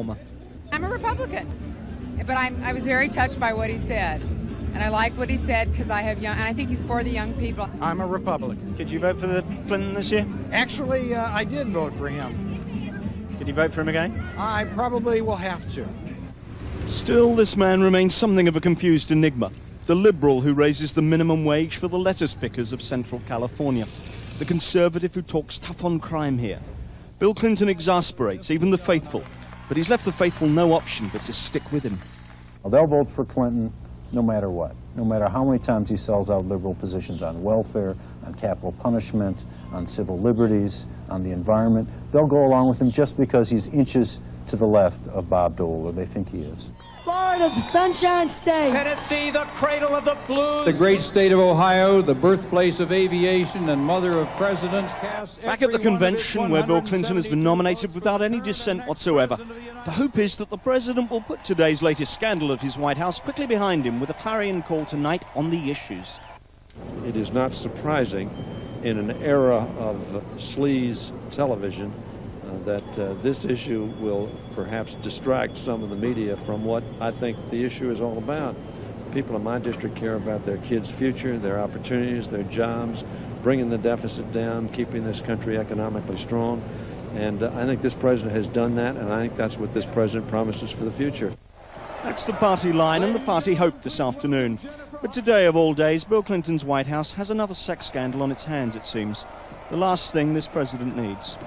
reformer. I'm a Republican, but I was very touched by what he said. And I like what he said because I have young, and I think he's for the young people. I'm a Republican. Did you vote for the Clinton this year? Actually, I did vote for him. Did you vote for him again? I probably will have to. Still, this man remains something of a confused enigma. The liberal who raises the minimum wage for the lettuce pickers of Central California. The conservative who talks tough on crime here. Bill Clinton exasperates even the faithful, but he's left the faithful no option but to stick with him. Well, they'll vote for Clinton no matter what, no matter how many times he sells out liberal positions on welfare, on capital punishment, on civil liberties, on the environment. They'll go along with him just because he's inches to the left of Bob Dole, or they think he is. Florida, the Sunshine State. Tennessee, the cradle of the blues. The great state of Ohio, the birthplace of aviation and mother of presidents. Back at the convention where Bill Clinton has been nominated without any dissent whatsoever, the hope is that the president will put today's latest scandal at his White House quickly behind him with a clarion call tonight on the issues. It is not surprising in an era of sleaze television that this issue will perhaps distract some of the media from what I think the issue is all about. People in my district care about their kids' future, their opportunities, their jobs, bringing the deficit down, keeping this country economically strong. And I think this president has done that, and I think that's what this president promises for the future. That's the party line and the party hope this afternoon. But today, of all days, Bill Clinton's White House has another sex scandal on its hands, it seems. The last thing this president needs.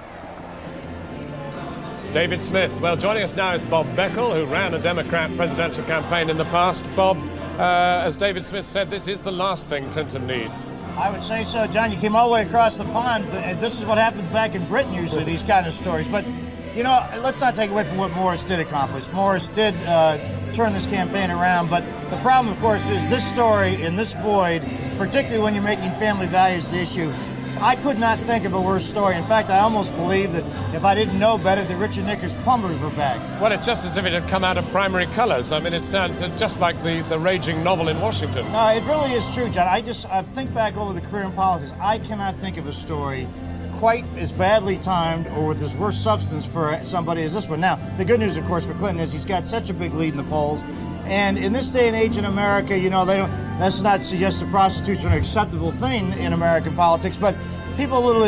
David Smith. Well, joining us now is Bob Beckel, who ran a Democrat presidential campaign in the past. Bob, as David Smith said, this is the last thing Clinton needs. I would say so, John. You came all the way across the pond, and this is what happens back in Britain usually, these kind of stories. But, you know, let's not take away from what Morris did accomplish. Morris did turn this campaign around, but the problem, of course, is this story in this void, particularly when you're making family values the issue. I could not think of a worse story. In fact, I almost believe that if I didn't know better, the Richard Nickers Plumbers were back. Well, it's just as if it had come out of Primary Colors. I mean, it sounds just like the raging novel in Washington. No, it really is true, John. I think back over the career in politics. I cannot think of a story quite as badly timed or with as worse substance for somebody as this one. Now, the good news, of course, for Clinton is he's got such a big lead in the polls. And in this day and age in America, you know, let's not suggest that prostitutes are an acceptable thing in American politics, but people a little